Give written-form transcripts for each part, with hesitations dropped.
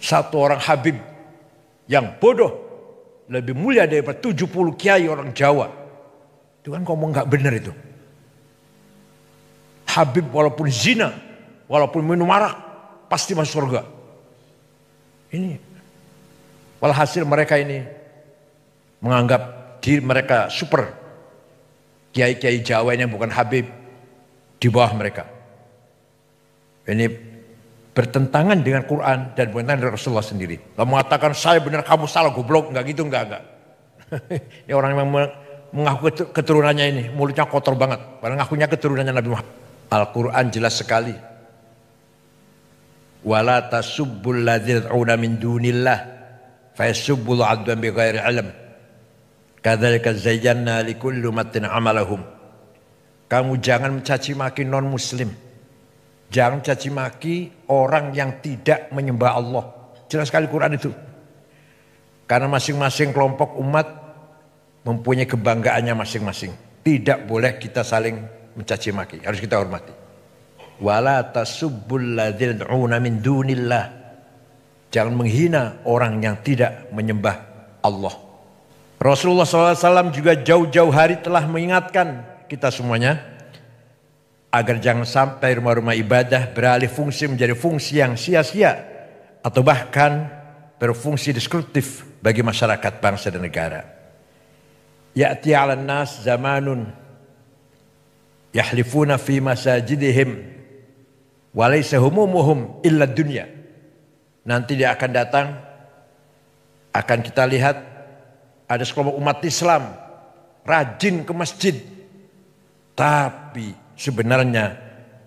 Satu orang Habib yang bodoh lebih mulia daripada 70 kiai orang Jawa. Itu kan ngomong gak benar itu. Habib walaupun zina, walaupun minum arak, pasti masuk surga. Ini walhasil mereka ini menganggap diri mereka super. Kiai-kiai Jawa ini bukan Habib di bawah mereka. Ini bertentangan dengan Quran dan bertentangan dengan Rasulullah sendiri. Kalau mengatakan saya benar kamu salah goblok, enggak gitu, enggak. Ini orang yang mengaku keturunannya ini mulutnya kotor banget. Padahal ngakunya keturunannya Nabi Muhammad. Al-Quran jelas sekali. Wala tasubbul ladzina yad'una min dunillah fayasubbul adwan bighairi ilm. Kadzalika zayyana likulli ummatin amalahum. Kamu jangan mencaci maki non muslim. Jangan caci maki orang yang tidak menyembah Allah. Jelas sekali Quran itu. Karena masing-masing kelompok umat mempunyai kebanggaannya masing-masing. Tidak boleh kita saling mencaci maki. Harus kita hormati. Wala tasubbul ladzina yad'una min dunillah. Jangan menghina orang yang tidak menyembah Allah. Rasulullah SAW juga jauh-jauh hari telah mengingatkan kita semuanya agar jangan sampai rumah-rumah ibadah beralih fungsi menjadi fungsi yang sia-sia atau bahkan berfungsi destruktif bagi masyarakat, bangsa dan negara. Ya'ti 'alan nas zamanun yahlifuna fi masajidihim wa laysa humumuhum illa dunya. Nanti dia akan datang, akan kita lihat ada sekelompok umat Islam rajin ke masjid, tapi sebenarnya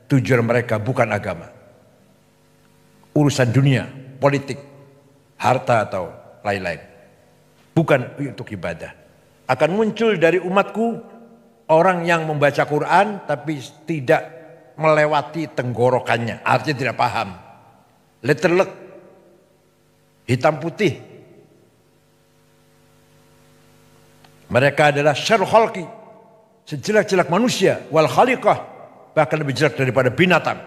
tujuan mereka bukan agama, urusan dunia, politik, harta atau lain-lain, bukan untuk ibadah. Akan muncul dari umatku orang yang membaca Quran tapi tidak melewati tenggorokannya, artinya tidak paham, letterlek, hitam putih. Mereka adalah syarrul khalqi, sejelek-jelek manusia, wal khaliqah, bahkan lebih jelek daripada binatang.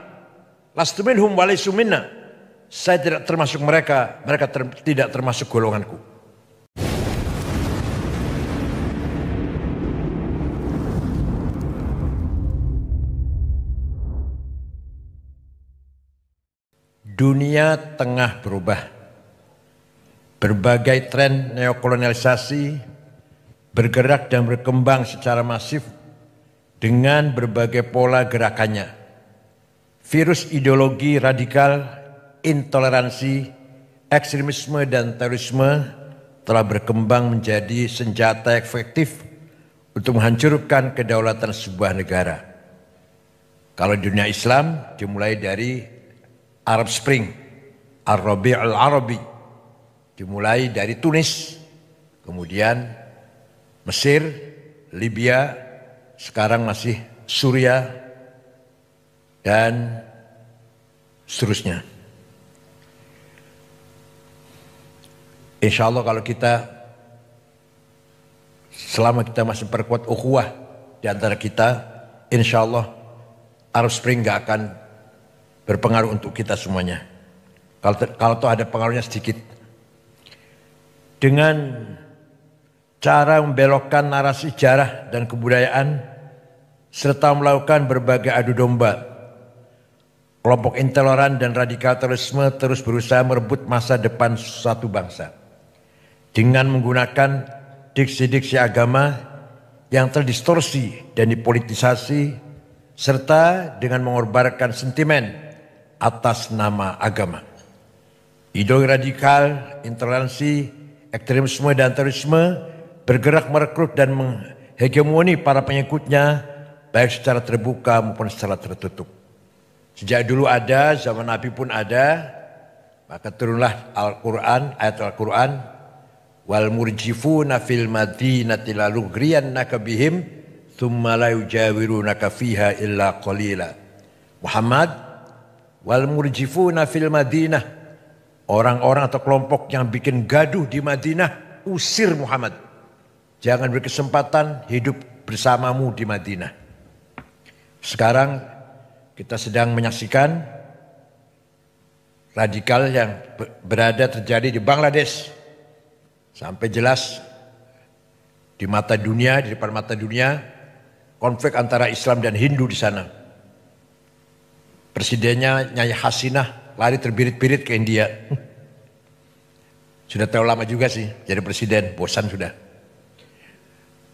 Lastu minhum wa laysu minna. Saya tidak termasuk mereka, mereka tidak termasuk golonganku. Dunia tengah berubah. Berbagai tren neokolonialisasi bergerak dan berkembang secara masif dengan berbagai pola gerakannya. Virus ideologi radikal, intoleransi, ekstremisme dan terorisme telah berkembang menjadi senjata efektif untuk menghancurkan kedaulatan sebuah negara. Kalau di dunia Islam dimulai dari Arab Spring, Ar-Rabi' al-Arabi, dimulai dari Tunis, kemudian Mesir, Libya, sekarang masih Suriah, dan seterusnya. Insya Allah kalau kita, selama kita masih perkuat ukhuwah di antara kita, insya Allah Arab Spring gak akan berpengaruh untuk kita semuanya. Kalau toh ada pengaruhnya sedikit. Dengan cara membelokkan narasi sejarah dan kebudayaan serta melakukan berbagai adu domba, kelompok intoleran dan radikal terorisme terus berusaha merebut masa depan suatu bangsa dengan menggunakan diksi-diksi agama yang terdistorsi dan dipolitisasi serta dengan mengorbankan sentimen atas nama agama. Ideologi radikal, intoleransi, ekstremisme dan terorisme bergerak merekrut dan menghegemoni para pengikutnya baik secara terbuka maupun secara tertutup. Sejak dulu ada, zaman Nabi pun ada, maka turunlah Al-Quran, ayat Al-Quran, wal murjifuna fil madinati la lughriyannaka bihim thumma la yujawirunaka fiha illa qalila. Muhammad, wal murjifuna fil madinah, orang-orang atau kelompok yang bikin gaduh di Madinah, usir Muhammad. Jangan berkesempatan hidup bersamamu di Madinah. Sekarang kita sedang menyaksikan radikal yang berada terjadi di Bangladesh. Sampai jelas di mata dunia, di depan mata dunia, konflik antara Islam dan Hindu di sana. Presidennya Nyai Hasinah lari terbirit-birit ke India. Sudah terlalu lama juga sih jadi presiden, bosan sudah.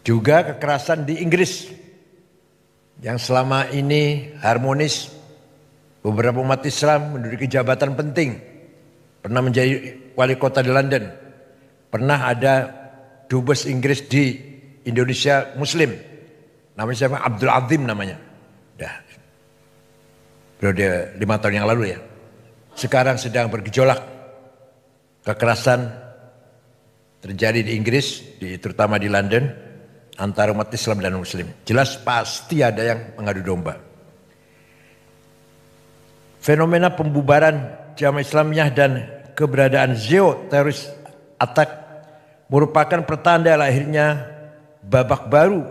Juga kekerasan di Inggris yang selama ini harmonis. Beberapa umat Islam menduduki jabatan penting. Pernah menjadi wali kota di London. Pernah ada dubes Inggris di Indonesia Muslim. Namanya siapa? Abdul Azim namanya. Dah. Periode 5 tahun yang lalu ya. Sekarang sedang bergejolak. Kekerasan terjadi di Inggris, terutama di London, antara umat Islam dan Muslim. Jelas pasti ada yang mengadu domba. Fenomena pembubaran Jamaah Islamiyah dan keberadaan teroris attack merupakan pertanda lahirnya babak baru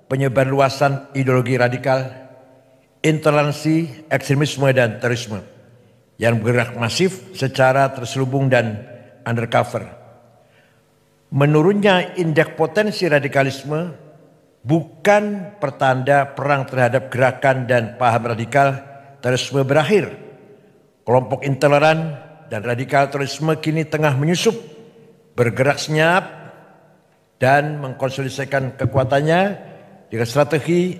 penyebar luasan ideologi radikal, intoleransi, ekstremisme dan terorisme yang bergerak masif secara terselubung dan undercover. Menurunnya indeks potensi radikalisme bukan pertanda perang terhadap gerakan dan paham radikal terorisme berakhir. Kelompok intoleran dan radikal terorisme kini tengah menyusup, bergerak senyap dan mengkonsolidasikan kekuatannya dengan strategi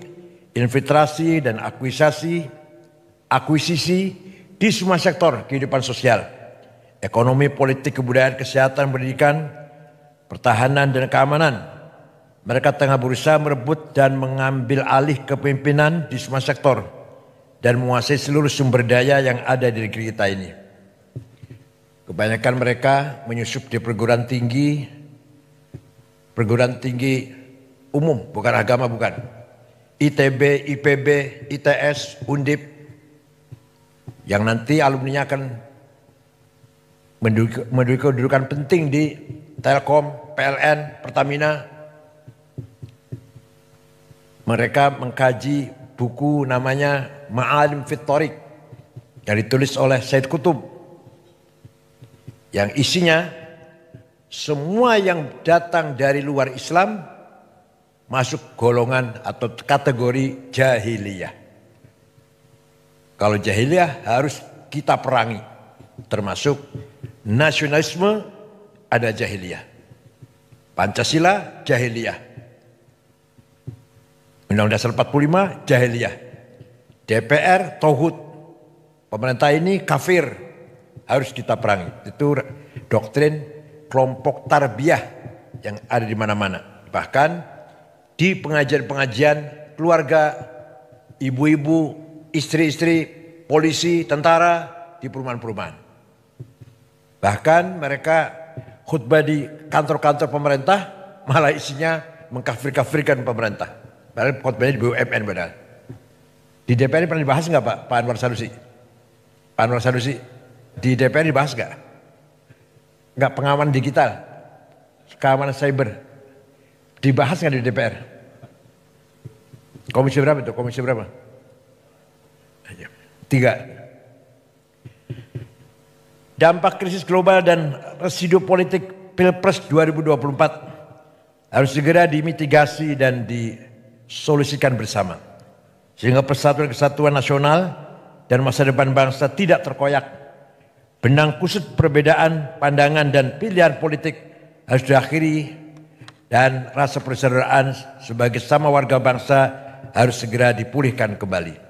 infiltrasi dan akuisisi di semua sektor kehidupan sosial, ekonomi, politik, kebudayaan, kesehatan, pendidikan, pertahanan dan keamanan. Mereka tengah berusaha merebut dan mengambil alih kepemimpinan di semua sektor dan menguasai seluruh sumber daya yang ada di negeri kita ini. Kebanyakan mereka menyusup di perguruan tinggi umum, bukan agama, bukan. ITB, IPB, ITS, Undip, yang nanti alumninya akan menduduki kedudukan penting di Telkom, PLN, Pertamina. Mereka mengkaji buku namanya Ma'alim fit Thoriq yang ditulis oleh Said Qutb, yang isinya semua yang datang dari luar Islam masuk golongan atau kategori jahiliyah. Kalau jahiliyah harus kita perangi, termasuk nasionalisme ada jahiliyah, Pancasila jahiliyah, Undang-Undang Dasar 45 jahiliyah, DPR tauhid, pemerintah ini kafir, harus kita perangi. Itu doktrin kelompok tarbiyah yang ada di mana-mana. Bahkan di pengajian-pengajian keluarga, ibu-ibu, istri-istri, polisi, tentara di perumahan-perumahan. Bahkan mereka khutbah di kantor-kantor pemerintah malah isinya mengkafir-kafirkan pemerintah. Padahal khutbahnya di BUMN padahal. Di DPR ini pernah dibahas nggak Pak Anwar Sanusi? Pak Anwar Sanusi di DPR dibahas nggak? Nggak, pengamanan digital, keamanan cyber dibahas nggak di DPR? Komisi berapa itu? Komisi berapa? 3. Dampak krisis global dan residu politik Pilpres 2024 harus segera dimitigasi dan disolusikan bersama, sehingga persatuan kesatuan nasional dan masa depan bangsa tidak terkoyak. Benang kusut perbedaan pandangan dan pilihan politik harus diakhiri dan rasa persaudaraan sebagai sama warga bangsa harus segera dipulihkan kembali.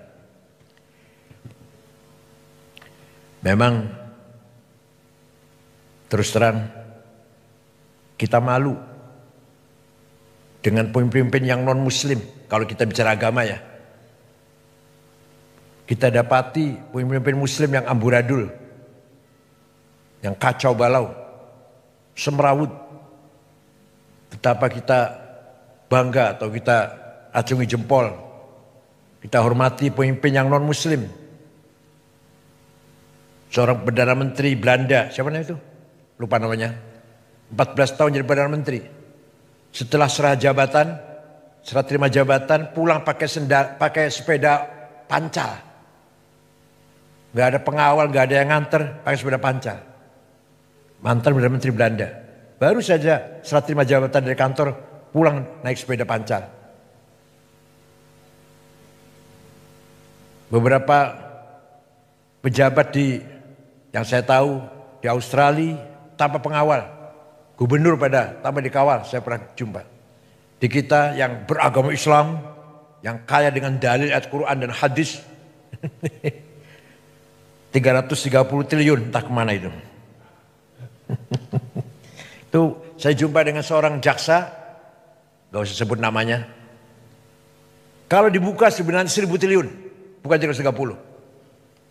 Memang terus terang kita malu dengan pemimpin yang non muslim. Kalau kita bicara agama ya, kita dapati pemimpin muslim yang amburadul, yang kacau balau, semrawut. Betapa kita bangga atau kita acungi jempol, kita hormati pemimpin yang non muslim. Seorang Perdana Menteri Belanda, siapa namanya itu? Lupa namanya. 14 tahun jadi Perdana Menteri. Setelah serah terima jabatan, pulang pakai sepeda pancal. Nggak ada pengawal, nggak ada yang nganter, pakai sepeda pancal. Mantan Perdana Menteri Belanda. Baru saja serah terima jabatan dari kantor, pulang naik sepeda pancal. Beberapa pejabat yang saya tahu di Australia tanpa pengawal. Gubernur tanpa dikawal, saya pernah jumpa. Di kita yang beragama Islam, yang kaya dengan dalil ayat Quran dan hadis. 330 triliun entah kemana itu. Itu saya jumpa dengan seorang jaksa, gak usah sebut namanya. Kalau dibuka sebenarnya 1000 triliun, bukan 330.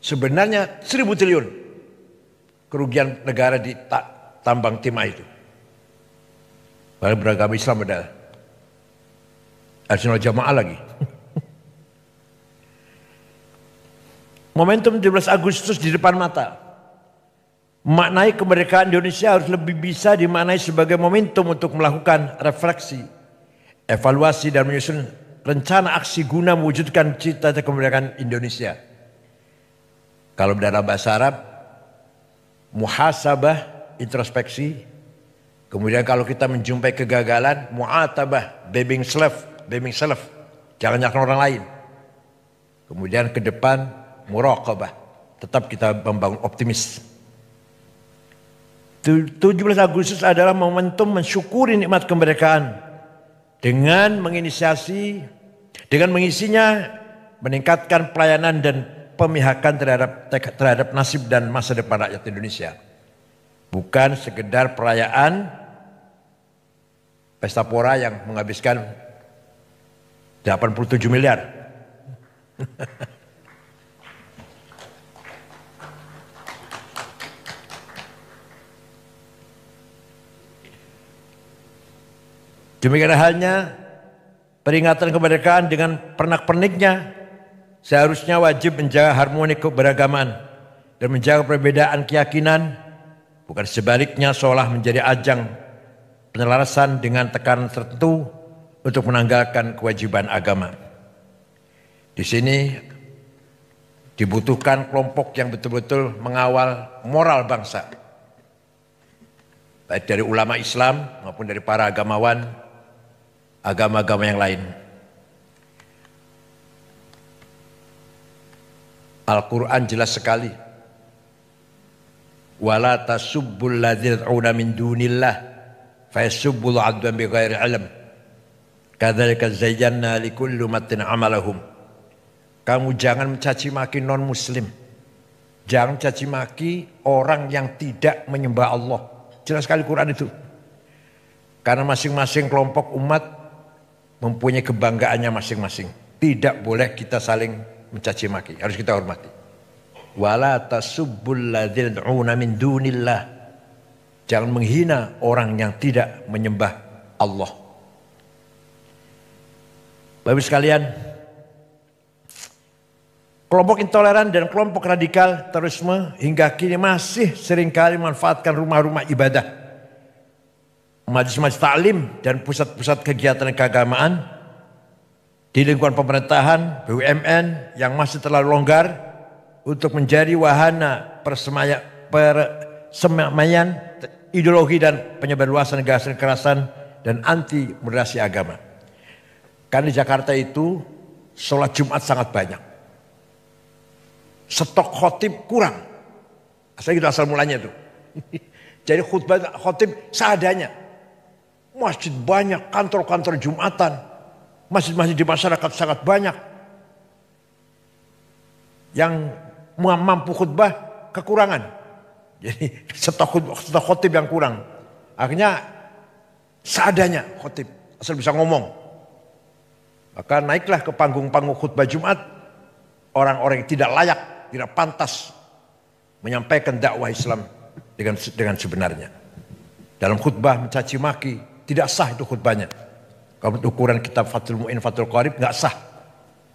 Sebenarnya 1000 triliun kerugian negara di tambang timah itu. Padahal beragama Islam adalah Ahlussunnah Jamaah lagi. Momentum 17 Agustus di depan mata. Maknai kemerdekaan Indonesia harus lebih bisa dimaknai sebagai momentum untuk melakukan refleksi, evaluasi dan menyusun rencana aksi guna mewujudkan cita-cita kemerdekaan Indonesia. Kalau dalam bahasa Arab, muhasabah, introspeksi. Kemudian kalau kita menjumpai kegagalan, mu'atabah, blaming self, jangan nyalakan orang lain. Kemudian ke depan, muraqabah, tetap kita membangun optimis. 17 Agustus adalah momentum mensyukuri nikmat kemerdekaan dengan mengisinya meningkatkan pelayanan dan pemihakan terhadap nasib dan masa depan rakyat Indonesia. Bukan sekedar perayaan pesta pora yang menghabiskan 87 miliar. Demikian halnya peringatan kemerdekaan dengan pernak-perniknya seharusnya wajib menjaga harmoni keberagaman dan menjaga perbedaan keyakinan, bukan sebaliknya seolah menjadi ajang penyelarasan dengan tekanan tertentu untuk menanggalkan kewajiban agama. Di sini dibutuhkan kelompok yang betul-betul mengawal moral bangsa, baik dari ulama Islam maupun dari para agama-agama yang lain. Al-Quran jelas sekali. Wala tasubbul ladzina yad'una min dunillah fayasubbul 'adwan bighairi 'ilm. Kadzalika zayyana likulli ummatin 'amalahum. Kamu jangan mencaci maki non muslim. Jangan mencaci maki orang yang tidak menyembah Allah. Jelas sekali Quran itu. Karena masing-masing kelompok umat mempunyai kebanggaannya masing-masing. Tidak boleh kita saling mencaci maki, harus kita hormati. Wala tasubbul ladzina yad'una min dunillah. Jangan menghina orang yang tidak menyembah Allah. Bapak sekalian, kelompok intoleran dan kelompok radikal terorisme hingga kini masih seringkali memanfaatkan rumah-rumah ibadah, majelis-majelis taklim dan pusat-pusat kegiatan keagamaan di lingkungan pemerintahan, BUMN yang masih terlalu longgar untuk menjadi wahana persemaian ideologi dan penyebarluasan gagasan kekerasan dan anti moderasi agama. Karena di Jakarta itu sholat Jumat sangat banyak. Stok khotib kurang. Asal mulanya itu. Jadi khotib seadanya. Masjid banyak, kantor-kantor Jumatan, masjid-masjid di masyarakat sangat banyak. Yang mampu khutbah kekurangan. Jadi stok khotib yang kurang. Akhirnya seadanya khotib, asal bisa ngomong. Maka naiklah ke panggung-panggung khutbah Jumat orang-orang yang tidak layak, tidak pantas menyampaikan dakwah Islam dengan sebenarnya. Dalam khutbah mencaci maki, tidak sah itu khutbahnya. Kalau ukuran kitab Fathul Mu'in, Fathul Qarib nggak sah.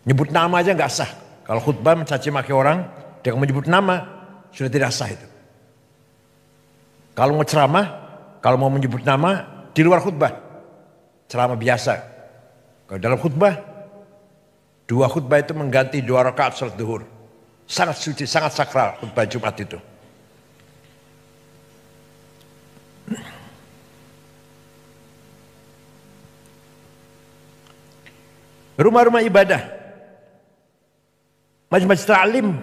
Nyebut nama aja nggak sah. Kalau khutbah mencaci maki orang dengan menyebut nama sudah tidak sah itu. Kalau mau ceramah, kalau mau menyebut nama di luar khutbah, ceramah biasa. Kalau dalam khutbah, 2 khutbah itu mengganti 2 rakaat salat zuhur. Sangat suci, sangat sakral khutbah Jumat itu. Rumah-rumah ibadah, majelis ta'lim,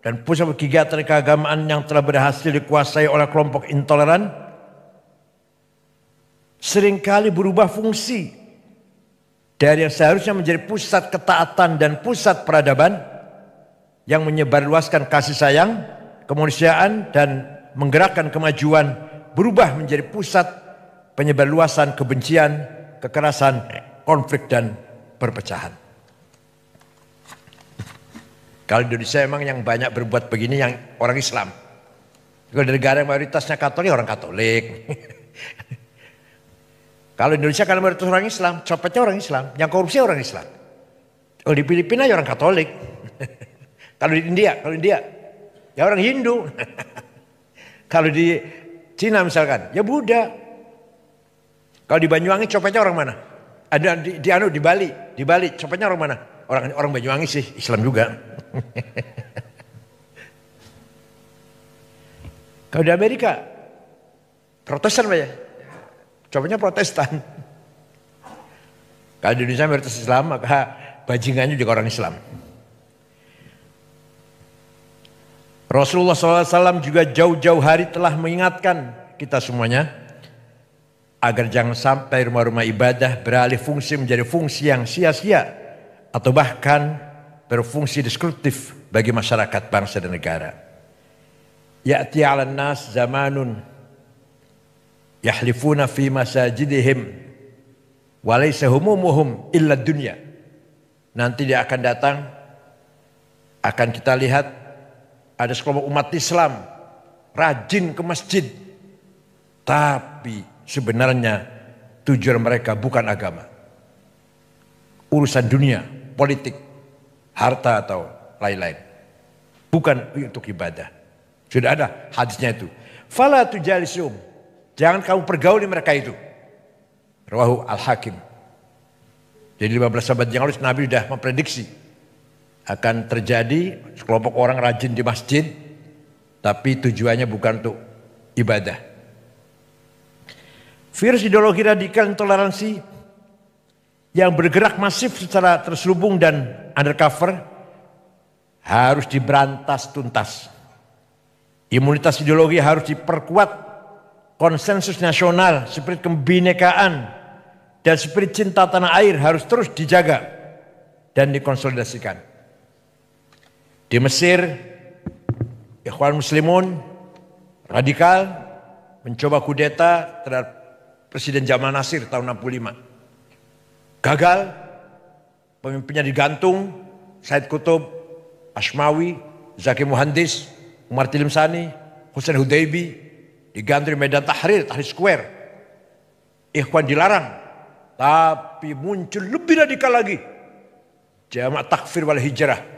dan pusat kegiatan keagamaan yang telah berhasil dikuasai oleh kelompok intoleran seringkali berubah fungsi dari yang seharusnya menjadi pusat ketaatan dan pusat peradaban yang menyebarluaskan kasih sayang, kemanusiaan, dan menggerakkan kemajuan, berubah menjadi pusat penyebarluasan kebencian, kekerasan, konflik, dan perpecahan. Kalau di Indonesia emang yang banyak berbuat begini yang orang Islam. Kalau di negara yang mayoritasnya Katolik, orang Katolik. Kalau di Indonesia kan mayoritas orang Islam, copetnya orang Islam, yang korupsi orang Islam. Kalau di Filipina ya orang Katolik. Kalau di India ya orang Hindu. Kalau di Cina misalkan, ya Buddha. Kalau di Banyuwangi copetnya orang mana? Ada di Bali copetnya orang mana? Orang Banyuwangi sih, Islam juga. Kalau di Amerika Protestan Pak ya? Copetnya Protestan. Kalau di Indonesia mayoritas Islam, maka bajingannya juga orang Islam. Rasulullah SAW juga jauh-jauh hari telah mengingatkan kita semuanya agar jangan sampai rumah-rumah ibadah beralih fungsi menjadi fungsi yang sia-sia atau bahkan berfungsi destruktif bagi masyarakat, bangsa, dan negara. Ya'ti 'alan nas zamanun yahlifuna fi masajidihim wa laysa humumuhum illa dunya. Nanti dia akan datang, akan kita lihat ada sekelompok umat Islam rajin ke masjid, tapi sebenarnya tujuan mereka bukan agama, urusan dunia, politik, harta, atau lain-lain, bukan untuk ibadah. Sudah ada hadisnya itu. Fala tujalisum, jangan kamu pergauli mereka itu. Rawahu Al-Hakim. Jadi 15 abad yang lalu Nabi sudah memprediksi akan terjadi sekelompok orang rajin di masjid, tapi tujuannya bukan untuk ibadah. Virus ideologi radikal intoleransi yang bergerak masif secara terselubung dan undercover harus diberantas tuntas. Imunitas ideologi harus diperkuat, konsensus nasional, spirit kebinekaan, dan spirit cinta tanah air harus terus dijaga dan dikonsolidasikan. Di Mesir, Ikhwan Muslimun radikal mencoba kudeta terhadap Presiden Jamal Nasir tahun 65. Gagal, pemimpinnya digantung, Said Qutb, Ashmawi, Zaki Muhandis, Umar Tilimsani, Hussein Hudaybi digantung di Medan Tahrir, Tahrir Square. Ikhwan dilarang, tapi muncul lebih radikal lagi. Jamaah Takfir wal Hijrah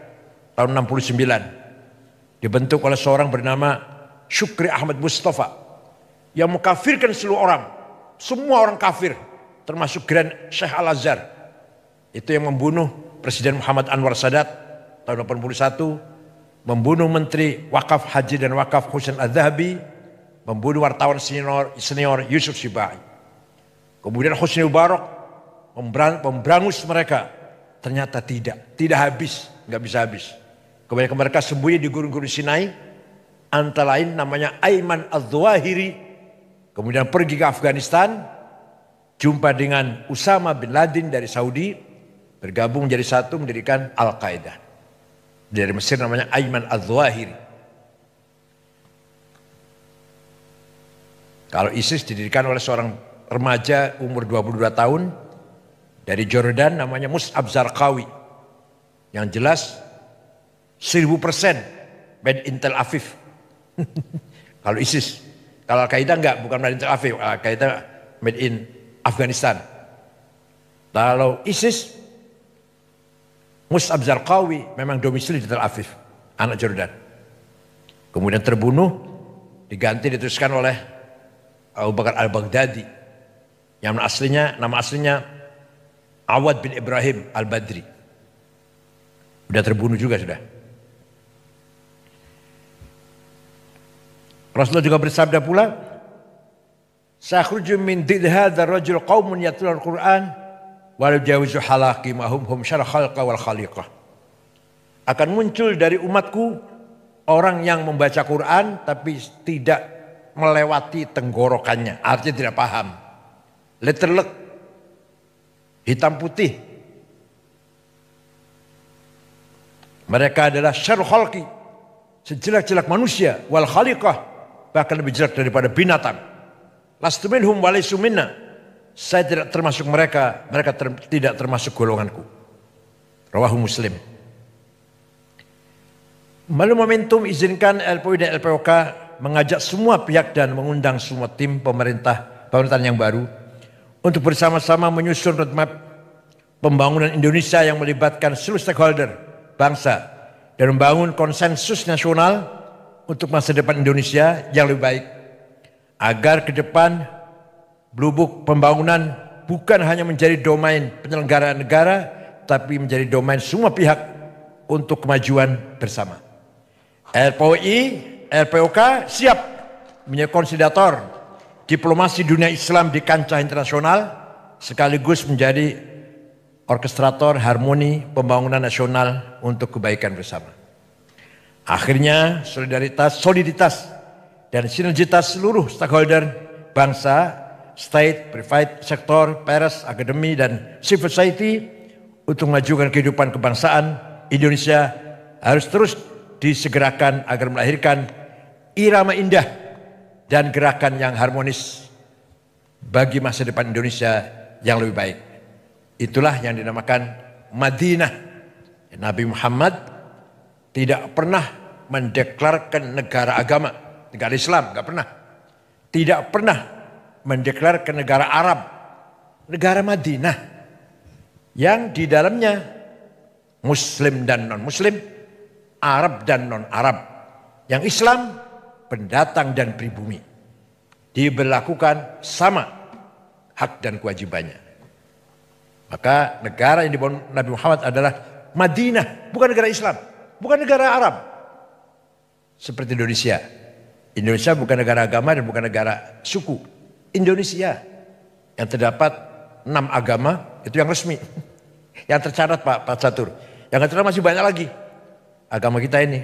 tahun 69 dibentuk oleh seorang bernama Syukri Ahmad Mustafa yang mengkafirkan seluruh orang, semua orang kafir, termasuk Grand Syekh Al-Azhar. Itu yang membunuh Presiden Muhammad Anwar Sadat tahun 81, membunuh Menteri Wakaf Haji dan Wakaf Husain Adz-Dzahabi, membunuh wartawan senior Yusuf Sibai. Kemudian Husni Mubarak memberangus mereka. Ternyata tidak habis, nggak bisa habis. Kebanyakan mereka sembunyi di gurun-gurun Sinai, antara lain namanya Ayman Al-Zawahiri. Kemudian pergi ke Afghanistan, jumpa dengan Usama bin Laden dari Saudi, bergabung jadi satu mendirikan Al-Qaeda. Dari Mesir namanya Ayman Al-Zawahiri. Kalau ISIS didirikan oleh seorang remaja umur 22 tahun dari Jordan namanya Mus'ab Zarqawi. Yang jelas 1000% made in Tel Aviv. Kalau ISIS, kalau Al-Qaeda enggak, bukan made in Tel Aviv, Al-Qaeda made in Afghanistan. Kalau ISIS, Mus'ab Zarqawi memang domisili di Tel Aviv, anak Jordan. Kemudian terbunuh, diganti diteruskan oleh Abu Bakar Al-Baghdadi. Yang nama aslinya Awad bin Ibrahim Al-Badri. Sudah terbunuh juga sudah. Rasulullah juga bersabda pula, "Sakhruju min dhid hadzal rajul qaumun yatlul Qur'an wa la yajawizu halaqi ma hum syarah khalqa wal khaliqah." Akan muncul dari umatku orang yang membaca Quran tapi tidak melewati tenggorokannya, artinya tidak paham. Letterlek, hitam putih. Mereka adalah syarul khalqi, sejelek-jelek manusia, wal khaliqah, bahkan lebih jelek daripada binatang. Lastu minhum wa laysu minna. Saya tidak termasuk mereka, mereka tidak termasuk golonganku. Rawahu Muslim. Melalui momentum izinkan LPOI dan LPOK mengajak semua pihak dan mengundang semua tim pemerintahan yang baru untuk bersama-sama menyusun roadmap pembangunan Indonesia yang melibatkan seluruh stakeholder bangsa dan membangun konsensus nasional untuk masa depan Indonesia yang lebih baik. Agar ke depan Blue pembangunan bukan hanya menjadi domain penyelenggaraan negara, tapi menjadi domain semua pihak untuk kemajuan bersama. LPOI, LPOK siap menjadi konsolidator diplomasi dunia Islam di kancah internasional, sekaligus menjadi orkestrator harmoni pembangunan nasional untuk kebaikan bersama. Akhirnya soliditas dan sinergitas seluruh stakeholder bangsa, state, private sector, pers, akademi, dan civil society untuk memajukan kehidupan kebangsaan Indonesia harus terus disegerakan agar melahirkan irama indah dan gerakan yang harmonis bagi masa depan Indonesia yang lebih baik. Itulah yang dinamakan Madinah. Nabi Muhammad tidak pernah mendeklarkan negara agama, negara Islam, enggak pernah. Tidak pernah mendeklarkan negara Arab, negara Madinah yang di dalamnya Muslim dan non-Muslim, Arab dan non-Arab, yang Islam pendatang dan pribumi, diberlakukan sama hak dan kewajibannya. Maka negara yang dibangun Nabi Muhammad adalah Madinah, bukan negara Islam, bukan negara Arab seperti Indonesia. Indonesia bukan negara agama dan bukan negara suku. Indonesia yang terdapat 6 agama itu yang resmi, yang tercatat Pak Catur. Yang tercatat masih banyak lagi agama kita ini.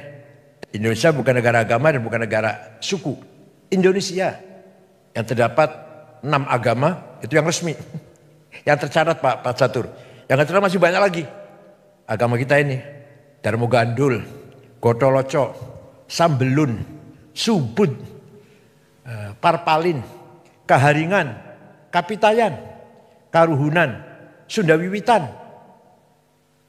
Indonesia bukan negara agama dan bukan negara suku. Indonesia yang terdapat 6 agama itu yang resmi, yang tercatat Pak Catur. Yang tercatat masih banyak lagi agama kita ini. Darmo Gandul, Gotoloco, Sambelun, Subud, Parpalin, Kaharingan, Kapitayan, Karuhunan, Sunda Wiwitan,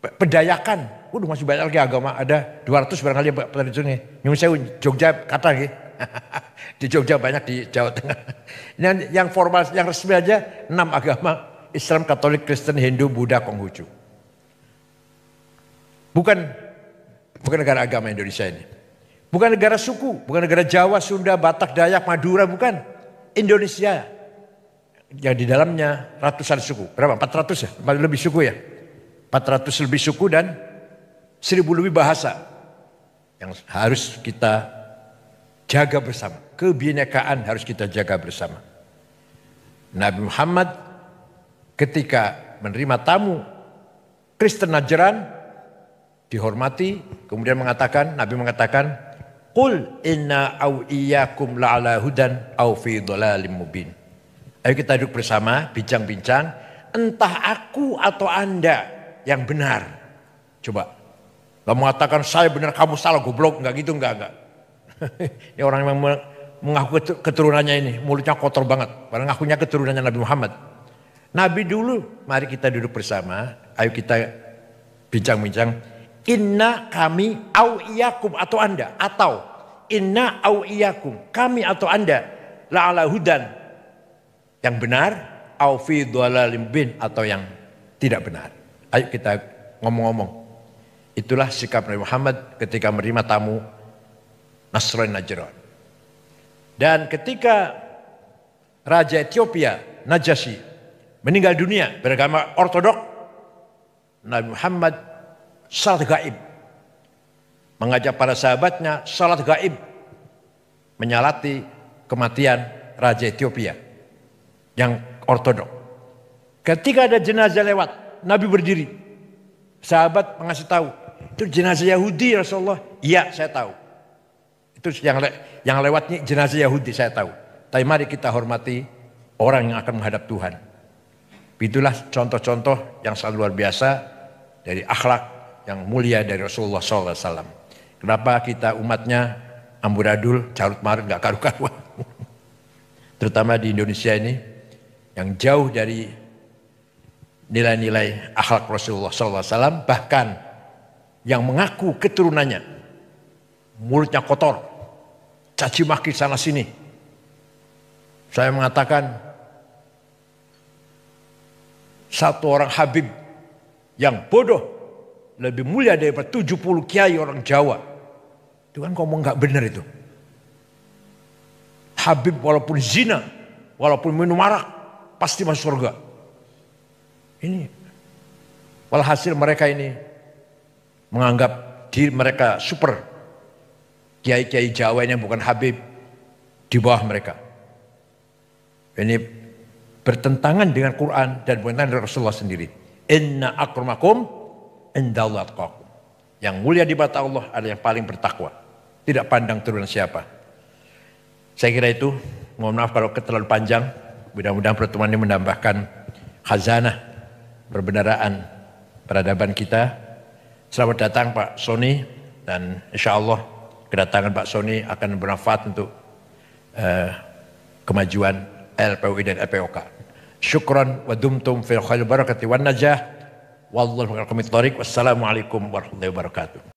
Pedayakan. Masih banyak lagi agama, ada 200 barangkali Pak tradisinya. Nyun Sewu, Jogja kata gitu. Di Jogja banyak, di Jawa Tengah. Yang formal, yang resmi aja 6 agama: Islam, Katolik, Kristen, Hindu, Buddha, Konghucu. Bukan negara agama Indonesia ini. Bukan negara suku, bukan negara Jawa, Sunda, Batak, Dayak, Madura, bukan. Indonesia yang di dalamnya ratusan suku. Berapa? 400 ya? Lebih suku ya? 400 lebih suku dan 1000 lebih bahasa yang harus kita jaga bersama. Kebinekaan harus kita jaga bersama. Nabi Muhammad ketika menerima tamu Kristen Najran dihormati, kemudian Nabi mengatakan, "Qul inna au iyyakum la'ala hudan au fi dhalalim mubin." Ayo kita duduk bersama, bincang-bincang, entah aku atau Anda yang benar. Coba, gak mengatakan saya benar kamu salah, goblok, enggak gitu, enggak. Ini orang yang mengaku keturunannya ini, mulutnya kotor banget, padahal ngakunya keturunannya Nabi Muhammad. Nabi dulu, mari kita duduk bersama, ayo kita bincang-bincang. Inna kami au iyakum atau Anda, atau inna au iyakum kami atau Anda la'ala hudan yang benar, au fi dhalalim bin atau yang tidak benar. Ayo kita ngomong-ngomong. Itulah sikap Nabi Muhammad ketika menerima tamu Nasrani Najran. Dan ketika Raja Ethiopia Najasyi meninggal dunia beragama ortodok, Nabi Muhammad salat gaib, mengajak para sahabatnya salat gaib, menyalati kematian Raja Ethiopia yang ortodok. Ketika ada jenazah lewat, Nabi berdiri. Sahabat mengasih tahu, itu jenazah Yahudi Rasulullah. Iya, saya tahu. Itu yang lewatnya jenazah Yahudi, saya tahu. Tapi mari kita hormati orang yang akan menghadap Tuhan. Itulah contoh-contoh yang sangat luar biasa dari akhlak yang mulia dari Rasulullah SAW. Kenapa kita umatnya amburadul, carut marut, gak karu-karuan. Terutama di Indonesia ini yang jauh dari nilai-nilai akhlak Rasulullah SAW. Bahkan yang mengaku keturunannya mulutnya kotor, caci maki sana sini. Saya mengatakan satu orang Habib yang bodoh lebih mulia daripada 70 kiai orang Jawa. Itu kan ngomong gak benar itu. Habib walaupun zina, walaupun minum arak, pasti masuk surga. Ini walhasil mereka ini menganggap diri mereka super. Kiai-kiai Jawa ini bukan Habib di bawah mereka. Ini bertentangan dengan Quran dan bertentangan dengan Rasulullah sendiri. Inna akramakum indallahi atqakum. Yang mulia di mata Allah adalah yang paling bertakwa. Tidak pandang turunan siapa. Saya kira itu. Mohon maaf kalau terlalu panjang. Mudah-mudahan pertemuan ini menambahkan khazanah perbendaraan peradaban kita. Selamat datang Pak Sony. Dan insya Allah kedatangan Pak Sony akan bermanfaat untuk kemajuan LPUI dan LPOK. Syukran wa dumtum fil khair barakati wan najah. Wassalamualaikum warahmatullahi wabarakatuh.